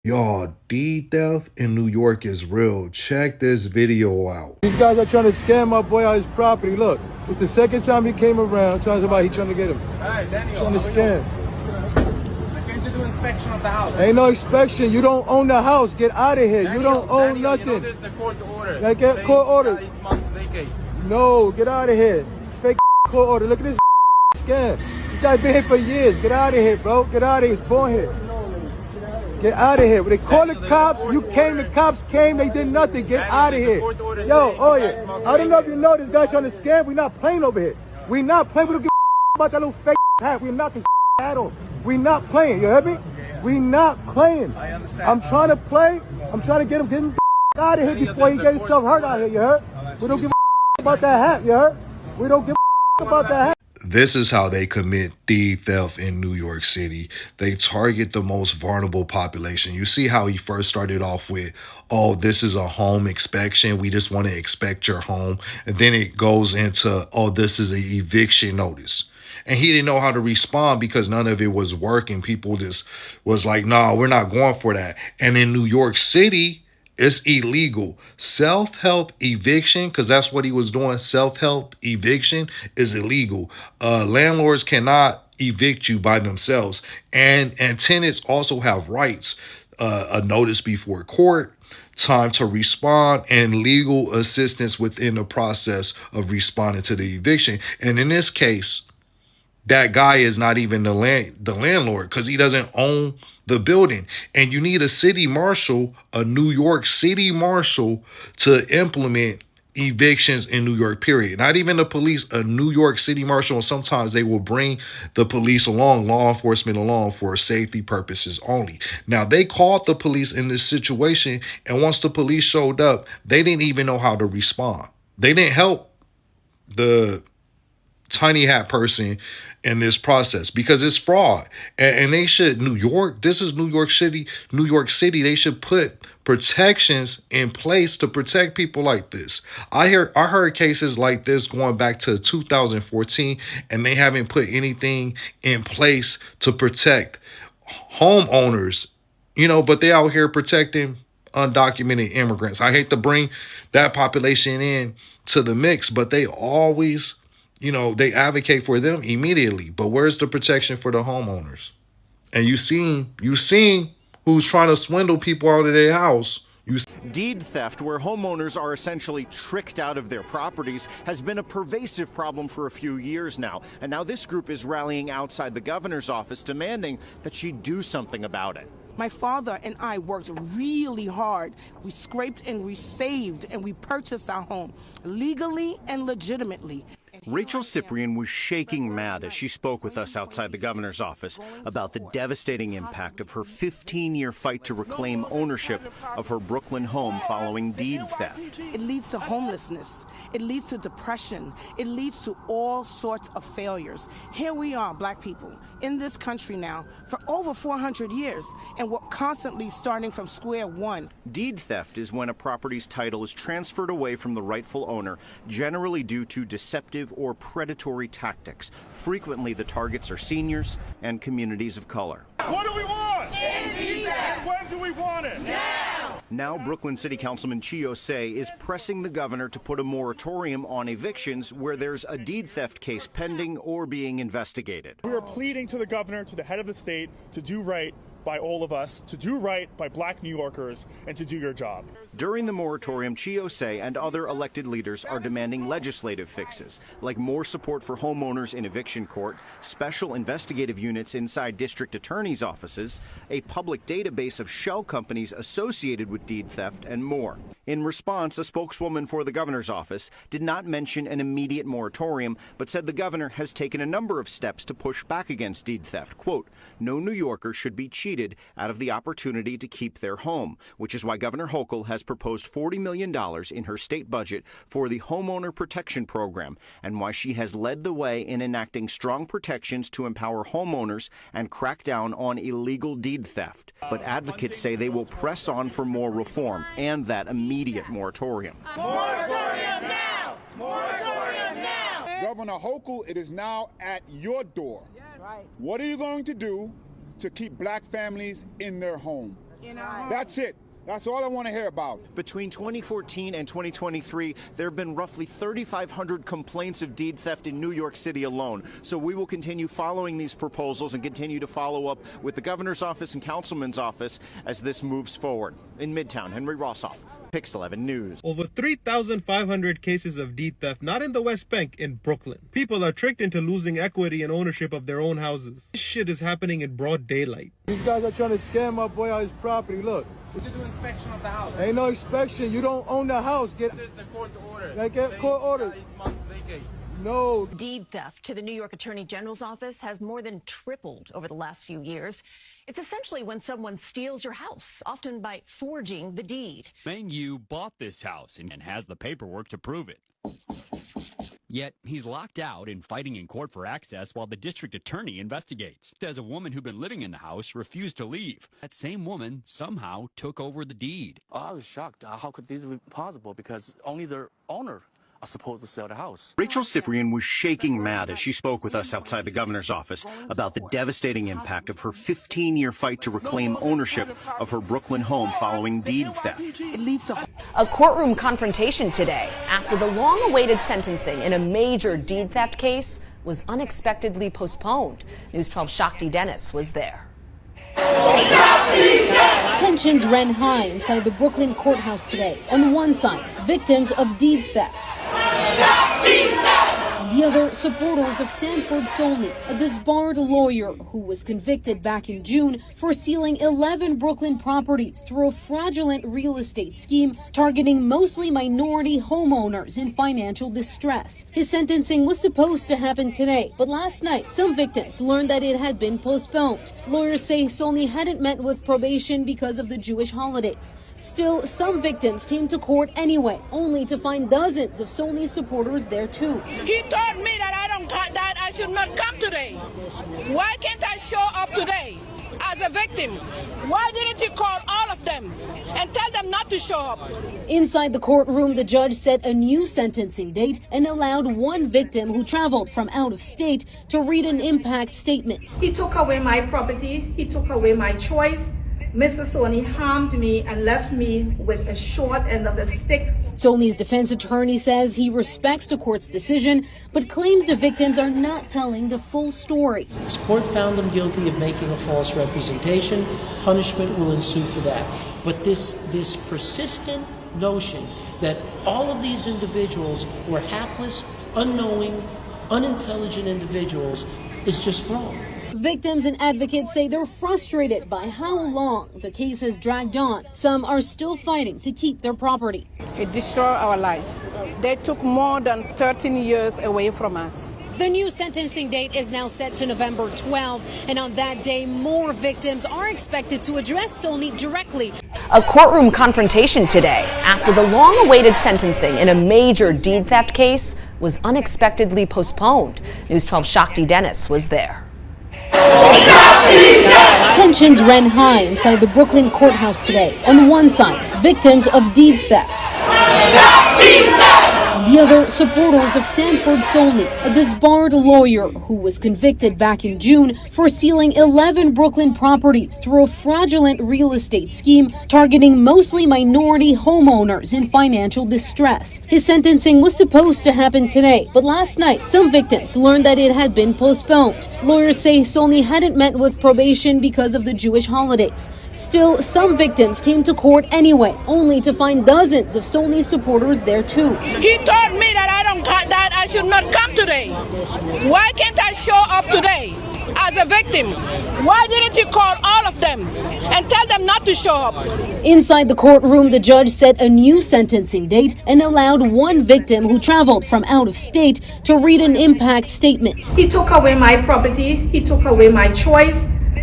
Y'all, deed theft in New York is real. Check this video out. These guys are trying to scam my boy out his property. Look, it's the second time he came around talking about he trying to get him. Hey, Daniel, Trying to scam. I came to do inspection of the house. Ain't no inspection. You don't own the house. Get out of here. You don't own nothing. You know this is a court order. Like, get court order. It must vacate. No, get out of here. Fake court order. Look at this scam. This guy's been here for years. Get out of here, bro. Get out of here. He's born here. Get out of here. When they call the cops, you came, the cops came, they did nothing. Get out of here. Yo, oh yeah. I don't know if you know this guy's trying to scam. We not playing over here. We not playing. We don't give a about that little fake hat. We not this hat on. We not playing. You heard me? We not playing. I'm trying to play. I'm trying to get him out of here before he get himself hurt out here. You heard? We don't give a about that hat. You heard? We don't give a about that hat. This is how they commit deed theft in New York City. They target the most vulnerable population. You see how he first started off with, oh, this is a home inspection. We just want to inspect your home. And then it goes into, oh, this is an eviction notice. And he didn't know how to respond because none of it was working. People just was like, nah, we're not going for that. And in New York City, it's illegal. Self-help eviction, because that's what he was doing. Self-help eviction is illegal. Landlords cannot evict you by themselves. And tenants also have rights. A notice before court, time to respond, and legal assistance within the process of responding to the eviction. And in this case, that guy is not even the landlord because he doesn't own the building. And you need a city marshal, a New York City marshal, to implement evictions in New York, period. Not even the police, a New York City marshal. And sometimes they will bring the police along, law enforcement along, for safety purposes only. Now, they called the police in this situation, and once the police showed up, they didn't even know how to respond. They didn't help the tiny hat person in this process because it's fraud. And they should, New York, this is New York City, they should put protections in place to protect people like this. I heard cases like this going back to 2014, and they haven't put anything in place to protect homeowners, but they out here protecting undocumented immigrants. I hate to bring that population in to the mix, but they always, they advocate for them immediately. But where's the protection for the homeowners? And you seen who's trying to swindle people out of their house. Deed theft, where homeowners are essentially tricked out of their properties, has been a pervasive problem for a few years now. And now this group is rallying outside the governor's office, demanding that she do something about it. My father and I worked really hard. We scraped and we saved and we purchased our home legally and legitimately. Rachel Cyprian was shaking mad as she spoke with us outside the governor's office about the devastating impact of her 15-year fight to reclaim ownership of her Brooklyn home following deed theft. It leads to homelessness. It leads to depression. It leads to all sorts of failures. Here we are, black people, in this country now for over 400 years, and we're constantly starting from square one. Deed theft is when a property's title is transferred away from the rightful owner, generally due to deceptive or predatory tactics. Frequently, the targets are seniors and communities of color. What do we want? When do we want it? Now, Brooklyn City Councilman Chio Say is pressing the governor to put a moratorium on evictions where there's a deed theft case pending or being investigated. We are pleading to the governor, to the head of the state, to do right by all of us, to do right by black New Yorkers, and to do your job. During the moratorium, Chio Say and other elected leaders are demanding legislative fixes, like more support for homeowners in eviction court, special investigative units inside district attorneys' offices, a public database of shell companies associated with deed theft, and more. In response, a spokeswoman for the governor's office did not mention an immediate moratorium, but said the governor has taken a number of steps to push back against deed theft. Quote, no New Yorker should be cheated out of the opportunity to keep their home, which is why Governor Hochul has proposed $40 million in her state budget for the Homeowner Protection Program, and why she has led the way in enacting strong protections to empower homeowners and crack down on illegal deed theft. But advocates say they will press on for more reform and that immediate moratorium. Moratorium now! Moratorium now! Governor Hochul, it is now at your door. Yes. Right. What are you going to do to keep black families in their home? That's it. That's all I want to hear about. Between 2014 and 2023, there have been roughly 3,500 complaints of deed theft in New York City alone. So we will continue following these proposals and continue to follow up with the governor's office and councilman's office as this moves forward. In Midtown, Henry Rossoff, Pix 11 News. Over 3,500 cases of deed theft, not in the West Bank, in Brooklyn. People are tricked into losing equity and ownership of their own houses. This shit is happening in broad daylight. These guys are trying to scam my boy out his property. Look. To do inspection of the house. Ain't no inspection. You don't own the house. Get This is a court order. Like get court order. Must vacate. No. Deed theft to the New York Attorney General's office has more than tripled over the last few years. It's essentially when someone steals your house, often by forging the deed. Meng Yu bought this house and has the paperwork to prove it. Yet he's locked out and fighting in court for access while the district attorney investigates. Says a woman who'd been living in the house refused to leave. That same woman somehow took over the deed. I was shocked. How could this be possible? Because only their owner are supposed to sell the house. Rachel Cyprian was shaking mad as she spoke with us outside the governor's office about the devastating impact of her 15-year fight to reclaim ownership of her Brooklyn home following deed theft. It leads to A courtroom confrontation today after the long-awaited sentencing in a major deed theft case was unexpectedly postponed. News 12 Shakti Dennis was there. Tensions ran high inside the Brooklyn courthouse today. On one side, victims of deed theft. On the other, supporters of Sanford Solnit, a disbarred lawyer who was convicted back in June for stealing 11 Brooklyn properties through a fraudulent real estate scheme targeting mostly minority homeowners in financial distress. His sentencing was supposed to happen today, but last night some victims learned that it had been postponed. Lawyers say Solnit hadn't met with probation because of the Jewish holidays. Still, some victims came to court anyway, only to find dozens of Solnit supporters there too. He told me that I should not come today. Why can't I show up today as a victim? Why didn't you call all of them and tell them not to show up? Inside the courtroom, the judge set a new sentencing date and allowed one victim who traveled from out of state to read an impact statement. He took away my property. He took away my choice. Mr. Solnit harmed me and left me with a short end of the stick. Solnit's defense attorney says he respects the court's decision, but claims the victims are not telling the full story. This court found them guilty of making a false representation. Punishment will ensue for that. But this persistent notion that all of these individuals were hapless, unknowing, unintelligent individuals is just wrong. Victims and advocates say they're frustrated by how long the case has dragged on. Some are still fighting to keep their property. It destroyed our lives. They took more than 13 years away from us. The new sentencing date is now set to November 12, and on that day, more victims are expected to address Solnit directly. A courtroom confrontation today after the long-awaited sentencing in a major deed theft case was unexpectedly postponed. News 12 Shakti Dennis was there. Tensions ran high inside the Brooklyn courthouse today. On one side, victims of deed theft. On the other, supporters of Sanford Solnit, a disbarred lawyer who was convicted back in June for stealing 11 Brooklyn properties through a fraudulent real estate scheme targeting mostly minority homeowners in financial distress. His sentencing was supposed to happen today, but last night some victims learned that it had been postponed. Lawyers say Solnit hadn't met with probation because of the Jewish holidays. Still, some victims came to court anyway, only to find dozens of Solnit supporters there too. He told me that I should not come today. Why can't I show up today as a victim? Why didn't you call all of them and tell them not to show up? Inside the courtroom, the judge set a new sentencing date and allowed one victim who traveled from out of state to read an impact statement. He took away my property. He took away my choice.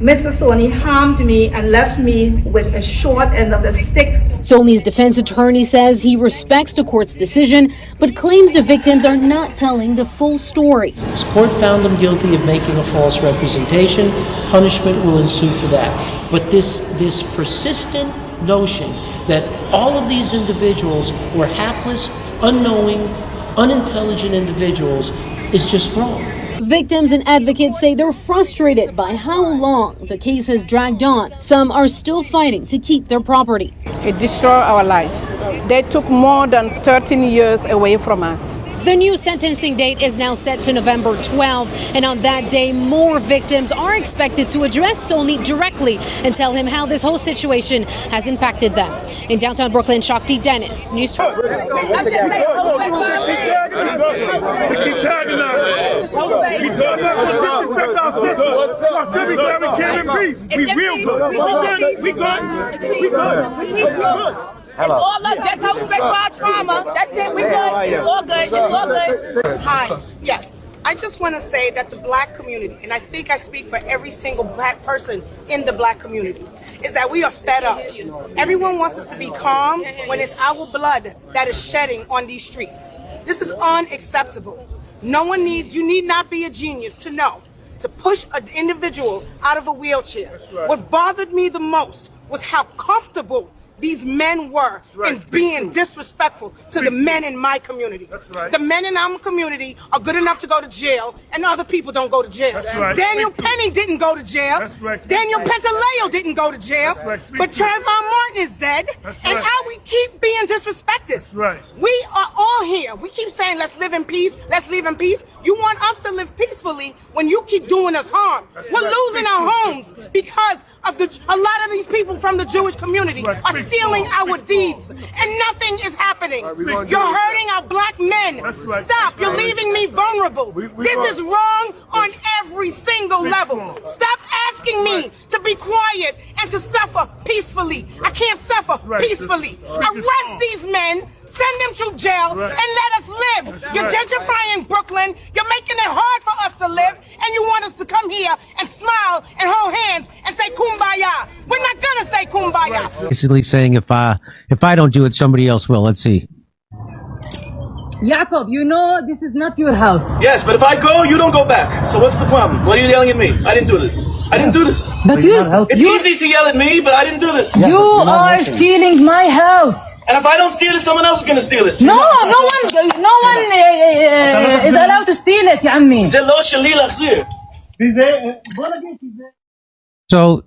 Mr. Solnit harmed me and left me with a short end of the stick. Solnit's defense attorney says he respects the court's decision, but claims the victims are not telling the full story. This court found them guilty of making a false representation. Punishment will ensue for that. But this persistent notion that all of these individuals were hapless, unknowing, unintelligent individuals is just wrong. Victims and advocates say they're frustrated by how long the case has dragged on. Some are still fighting to keep their property. It destroyed our lives. They took more than 13 years away from us. The new sentencing date is now set to November 12, and on that day, more victims are expected to address Solnit directly and tell him how this whole situation has impacted them. In downtown Brooklyn, Shakti Dennis, News 12. It's all up. Just how we respect our trauma. That's it. We good. It's all good. It's all good. Hi. Yes. I just want to say that the black community, and I think I speak for every single black person in the black community, is that we are fed up. Everyone wants us to be calm when it's our blood that is shedding on these streets. This is unacceptable. You need not be a genius to know to push an individual out of a wheelchair. What bothered me the most was how comfortable these men were in being disrespectful to the men in my community. The men in our community are good enough to go to jail, and other people don't go to jail. Daniel Penny didn't go to jail. Daniel Pentaleo didn't go to jail. But Trayvon Martin is dead, and now we keep being disrespected. We are all here. We keep saying, let's live in peace, let's live in peace. You want us to live peacefully when you keep doing us harm. We're losing our homes because of a lot of these people from the Jewish community are stealing our deeds, and nothing is happening. You're hurting our black men. Stop. You're leaving me vulnerable. This is wrong on every single level. Stop asking me to be quiet and to suffer peacefully. I can't suffer peacefully. Arrest these men, send them to jail, and let us live. You're gentrifying Brooklyn. You're making it hard for us to live, and you want us to come here and smile and hold hands and say kumbaya. We're not gonna say kumbaya. Basically saying if I don't do it, somebody else will. Let's see. Jacob, you know this is not your house. Yes, but if I go, you don't go back. So what's the problem? What are you yelling at me? I didn't do this. I didn't do this. But it's easy to yell at me, but I didn't do this. You are stealing my house. And if I don't steal it, someone else is gonna steal it. No one is allowed to steal it, يا عمي. זה לא שלי להחזיר. So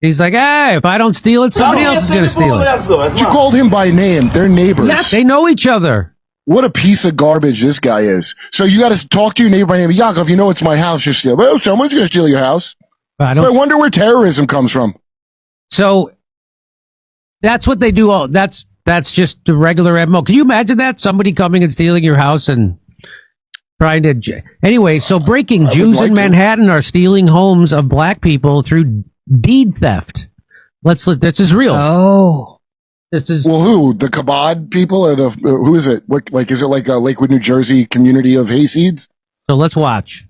he's like, hey, if I don't steal it, somebody else is going to steal it. You called him by name. They're neighbors. Yes. They know each other. What a piece of garbage this guy is. So you got to talk to your neighbor by name. Yaakov, you know it's my house you're stealing. Well, someone's going to steal your house. I wonder where terrorism comes from. So that's what they do. That's just the regular MO. Can you imagine that? Somebody coming and stealing your house and trying to... Anyway, so breaking. Jews in Manhattan are stealing homes of black people through deed theft. This is real. Oh. This is... Well, who? The Chabad people? Or who is it? Is it like a Lakewood, New Jersey community of hayseeds? So let's watch.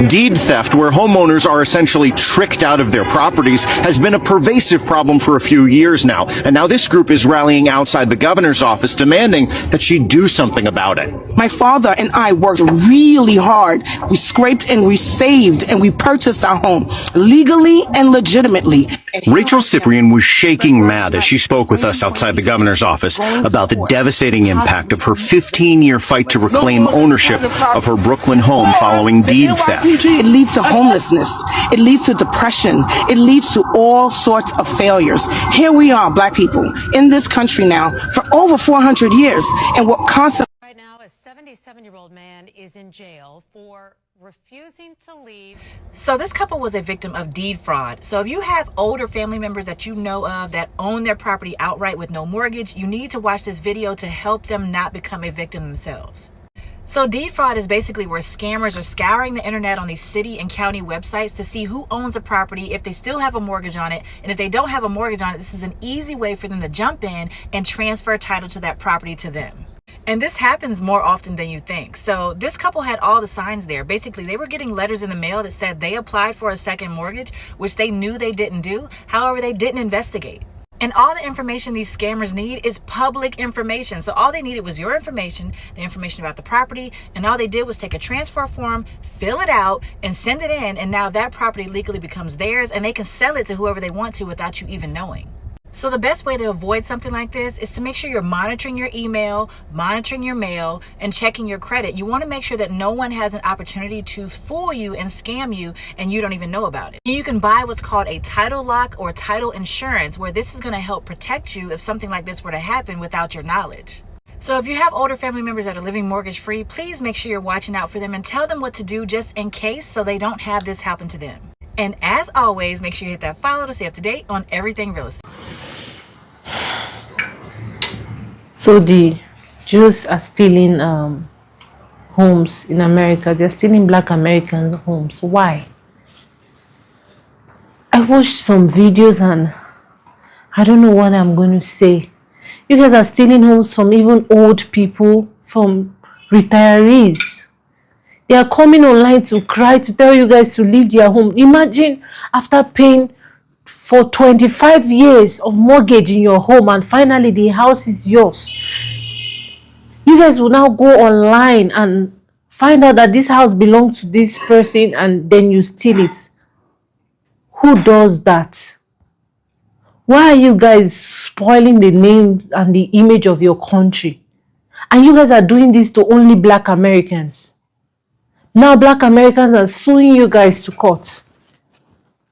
Deed theft, where homeowners are essentially tricked out of their properties, has been a pervasive problem for a few years now. And now this group is rallying outside the governor's office, demanding that she do something about it. My father and I worked really hard. We scraped and we saved and we purchased our home legally and legitimately. Rachel Cyprian was shaking mad as she spoke with us outside the governor's office about the devastating impact of her 15-year fight to reclaim ownership of her Brooklyn home following deed theft. It leads to homelessness. It leads to depression. It leads to all sorts of failures. Here we are, black people, in this country now for over 400 years, and we're constantly... Right now, a 77-year-old man is in jail for refusing to leave. So this couple was a victim of deed fraud. So if you have older family members that you know of that own their property outright with no mortgage, you need to watch this video to help them not become a victim themselves. So deed fraud is basically where scammers are scouring the internet on these city and county websites to see who owns a property, if they still have a mortgage on it, and if they don't have a mortgage on it, this is an easy way for them to jump in and transfer title to that property to them. And this happens more often than you think. So this couple had all the signs there. Basically, they were getting letters in the mail that said they applied for a second mortgage, which they knew they didn't do. However, they didn't investigate. And all the information these scammers need is public information. So all they needed was your information, the information about the property, and all they did was take a transfer form, fill it out, and send it in, and now that property legally becomes theirs, and they can sell it to whoever they want to without you even knowing. So the best way to avoid something like this is to make sure you're monitoring your email, monitoring your mail, and checking your credit. You want to make sure that no one has an opportunity to fool you and scam you and you don't even know about it. You can buy what's called a title lock or title insurance, where this is going to help protect you if something like this were to happen without your knowledge. So if you have older family members that are living mortgage free, please make sure you're watching out for them and tell them what to do just in case, so they don't have this happen to them. And as always, make sure you hit that follow to stay up to date on everything real estate. So the Jews are stealing homes in America. They're stealing Black American homes. Why? I watched some videos and I don't know what I'm going to say. You guys are stealing homes from even old people, from retirees. They are coming online to cry, to tell you guys to leave their home. Imagine after paying for 25 years of mortgage in your home and finally the house is yours. You guys will now go online and find out that this house belongs to this person and then you steal it. Who does that? Why are you guys spoiling the name and the image of your country? And you guys are doing this to only Black Americans. Now Black Americans are suing you guys to court.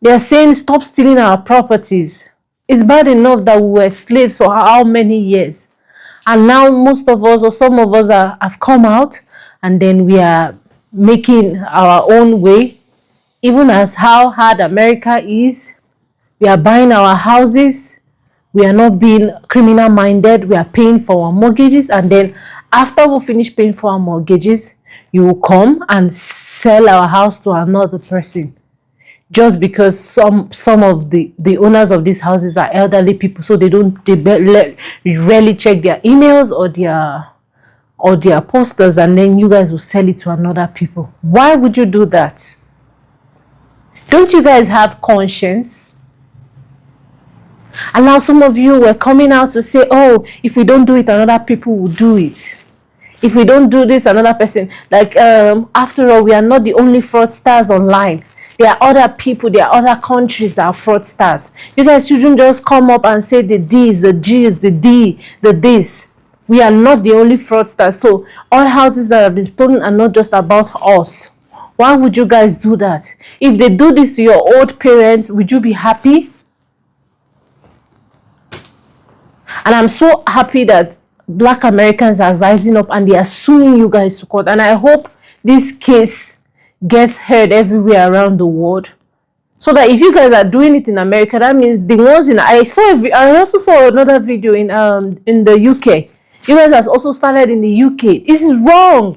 They are saying, stop stealing our properties. It's bad enough that we were slaves for how many years? And now most of us, or some of us, have come out, and then we are making our own way. Even as how hard America is, we are buying our houses. We are not being criminal minded. We are paying for our mortgages. And then after we finish paying for our mortgages, you will come and sell our house to another person. Just because some of the owners of these houses are elderly people, so they rarely check their emails or their posters, and then you guys will sell it to another people. Why would you do that? Don't you guys have conscience? And now some of you were coming out to say, oh, if we don't do it, another people will do it. If we don't do this, another person. Like, after all, we are not the only fraudsters online. There are other people, there are other countries that are fraudsters. You guys shouldn't just come up and say the D's, the G's, the D, the this. We are not the only fraudsters. So all houses that have been stolen are not just about us. Why would you guys do that? If they do this to your old parents, would you be happy? And I'm so happy that Black Americans are rising up and they are suing you guys to court. And I hope this case gets heard everywhere around the world, so that if you guys are doing it in America, that means the ones in I also saw another video in the UK. You guys have also started in the UK. This is wrong.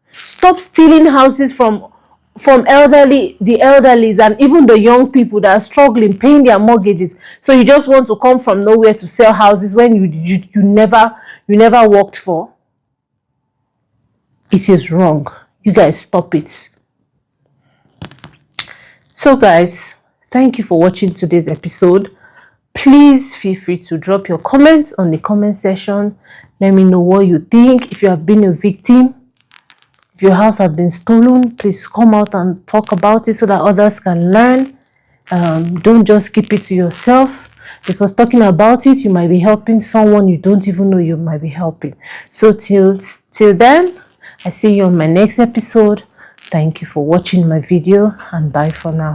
Stop stealing houses from the elderlies and even the young people that are struggling paying their mortgages. So you just want to come from nowhere to sell houses when you never worked for. It is wrong. You guys stop it. So guys, thank you for watching today's episode. Please feel free to drop your comments on the comment section. Let me know what you think. If you have been a victim, if your house has been stolen, please come out and talk about it so that others can learn. Don't just keep it to yourself, because talking about it, you might be helping someone you don't even know you might be helping. So till then, I see you on my next episode. Thank you for watching my video, and bye for now.